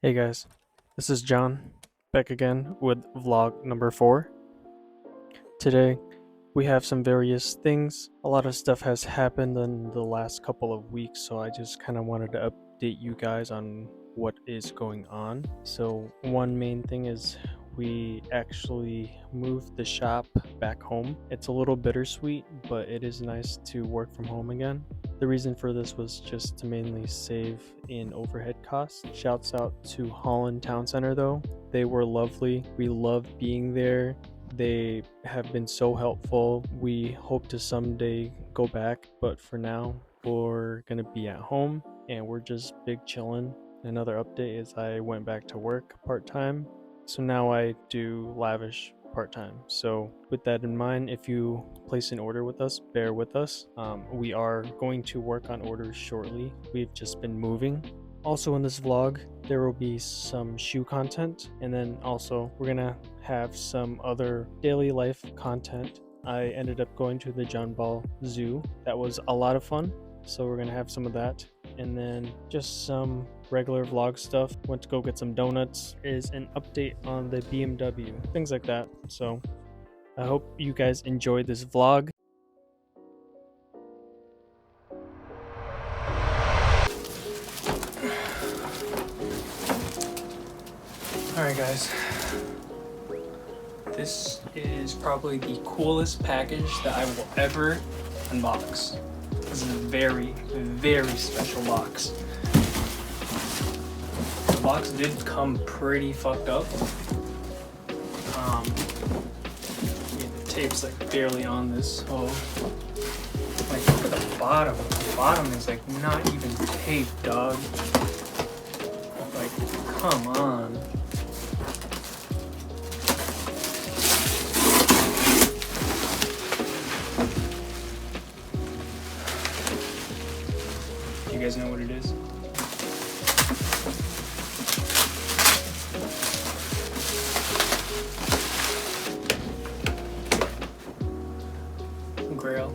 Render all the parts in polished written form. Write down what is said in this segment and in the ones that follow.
Hey guys, this is John, back again with vlog number 4. Today, we have some various things. A lot of stuff has happened in the last couple of weeks, so I just kind of wanted to update you guys on what is going on. So, one main thing is we actually moved the shop back home. It's a little bittersweet, but it is nice to work from home again. The reason for this was just to mainly save in overhead costs. Shouts out to Holland Town Center though. They were lovely. We loved being there. They have been so helpful. We hope to someday go back, but for now, we're gonna be at home and we're just big chillin'. Another update is I went back to work part-time, so now I do lavish part-time. So with that in mind, if you place an order with us, bear with us. We are going to work on orders shortly. We've just been moving. Also in this vlog, there will be some shoe content, and then also we're gonna have some other daily life content. I ended up going to the John Ball Zoo. That was a lot of fun, so we're gonna have some of that, and then just some regular vlog stuff. Went to go get some donuts. Is an update on the BMW, things like that. So I hope you guys enjoyed this vlog. Alright guys, this is probably the coolest package that I will ever unbox. This is a very, very special box. The box did come pretty fucked up. The tape's like barely on this, so like look at the bottom. The bottom is like not even taped, dog. Like, come on. Do you guys know what it is? Grail.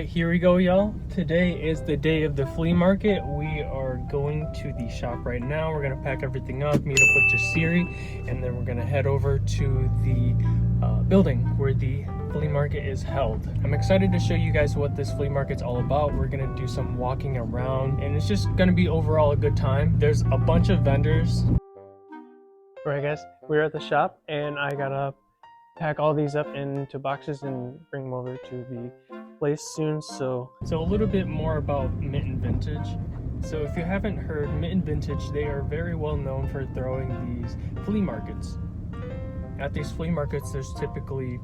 Here we go, y'all. Today is the day of the flea market. We are going to the shop right now. We're gonna pack everything up, meet up with Jasiri, and then we're gonna head over to the building where the flea market is held. I'm excited to show you guys what this flea market's all about. We're gonna do some walking around, and it's just gonna be overall a good time. There's a bunch of vendors. Alright guys, we're at the shop, and I gotta pack all these up into boxes and bring them over to the place soon. So a little bit more about Mitten Vintage. So if you haven't heard, Mitten Vintage, they are very well known for throwing these flea markets. At these flea markets, there's typically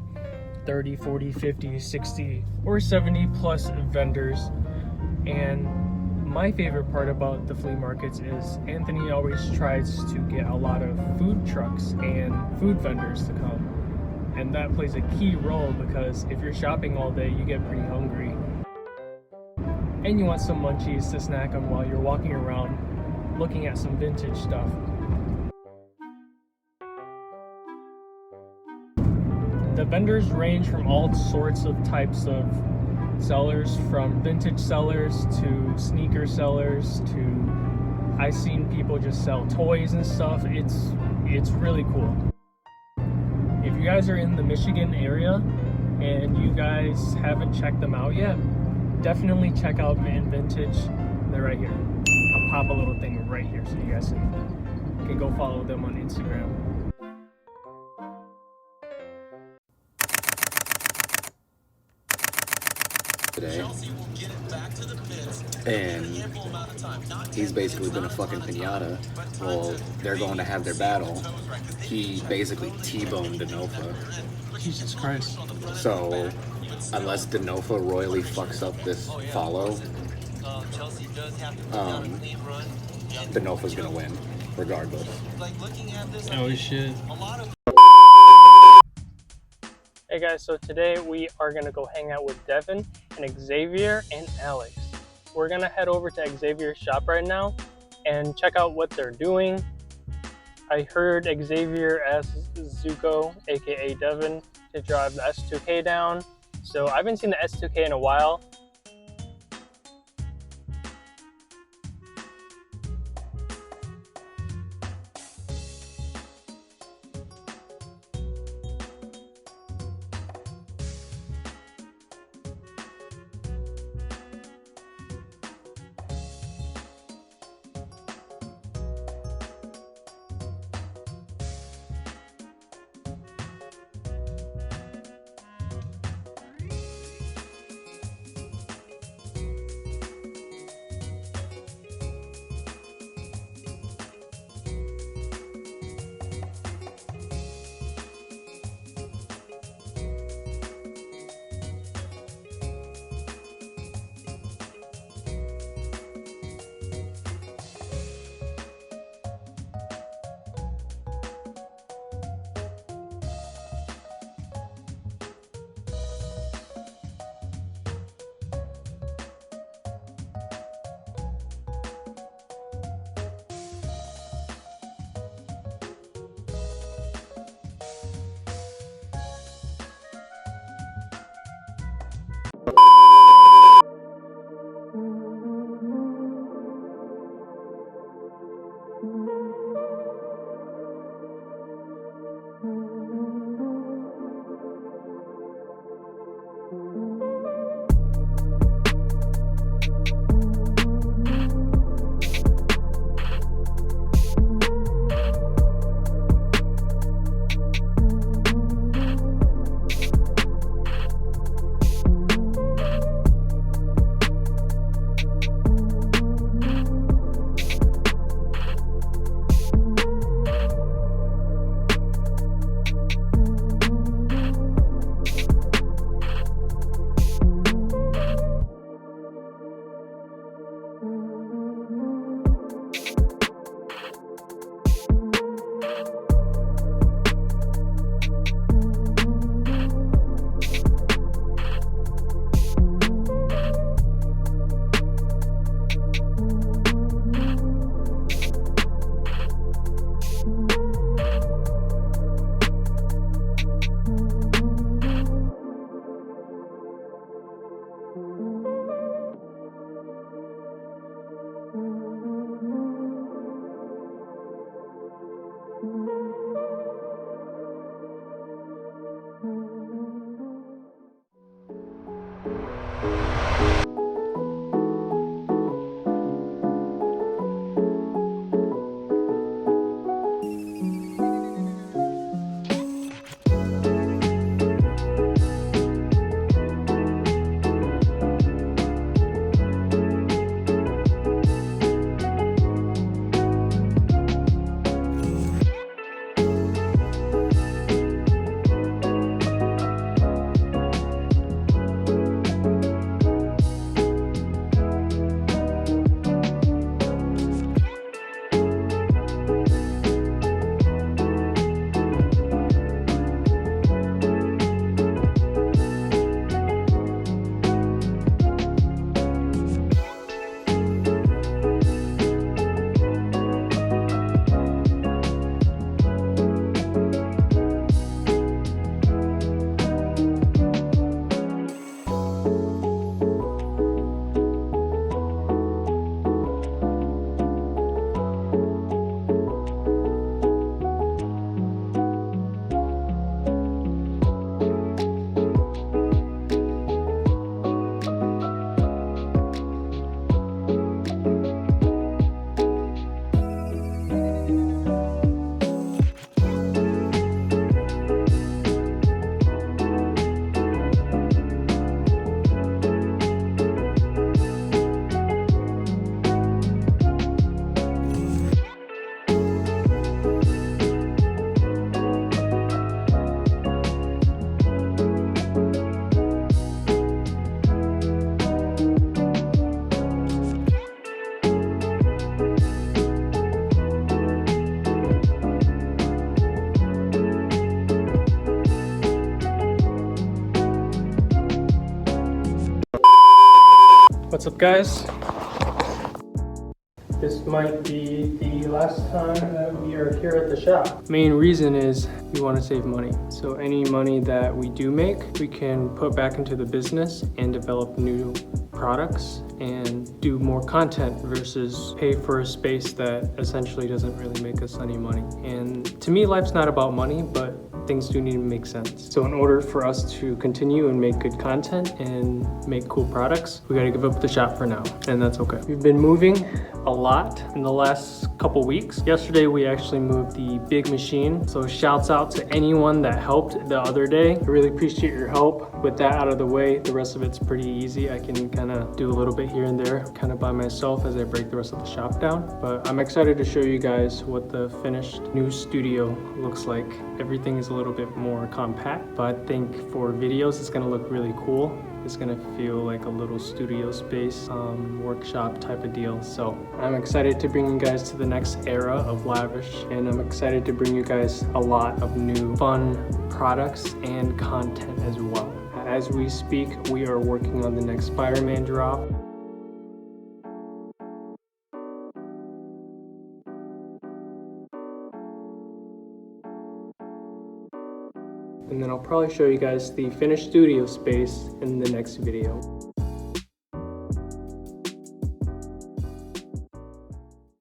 30, 40, 50, 60, or 70 plus vendors. And my favorite part about the flea markets is Anthony always tries to get a lot of food trucks and food vendors to come. And that plays a key role because if you're shopping all day, you get pretty hungry. And you want some munchies to snack on while you're walking around looking at some vintage stuff. The vendors range from all sorts of types of sellers, from vintage sellers to sneaker sellers to I've seen people just sell toys and stuff. It's really cool. If you guys are in the Michigan area and you guys haven't checked them out yet, definitely check out Mitten Vintage. They're right here. I'll pop a little thing right here so you guys can go follow them on Instagram. Today, and he's basically been a fucking pinata. Well, they're going to have their battle. He basically T-boned Denofa. Jesus Christ. So, unless Denofa royally fucks up this follow, Denofa's gonna win, regardless. Oh shit. Hey guys, so today we are gonna go hang out with Devin and Xavier and Alex. We're gonna head over to Xavier's shop right now and check out what they're doing. I heard Xavier asked Zuko, aka Devin, to drive the S2K down. So I haven't seen the S2K in a while. What's up, guys? This might be the last time that we are here at the shop. Main reason is we want to save money. So any money that we do make, we can put back into the business and develop new products and do more content versus pay for a space that essentially doesn't really make us any money. And to me, life's not about money, but things do need to make sense. So in order for us to continue and make good content and make cool products, we gotta give up the shop for now, and that's okay. We've been moving a lot in the last couple weeks. Yesterday, we actually moved the big machine. So shouts out to anyone that helped the other day. I really appreciate your help. With that out of the way, the rest of it's pretty easy. I can kind of do a little bit here and there, kind of by myself as I break the rest of the shop down. But I'm excited to show you guys what the finished new studio looks like. Everything is a little bit more compact, but I think for videos, it's gonna look really cool. It's gonna feel like a little studio space, workshop type of deal. So I'm excited to bring you guys to the next era of Lavish, and I'm excited to bring you guys a lot of new fun products and content as well. As we speak, we are working on the next Spider-Man drop. And then I'll probably show you guys the finished studio space in the next video.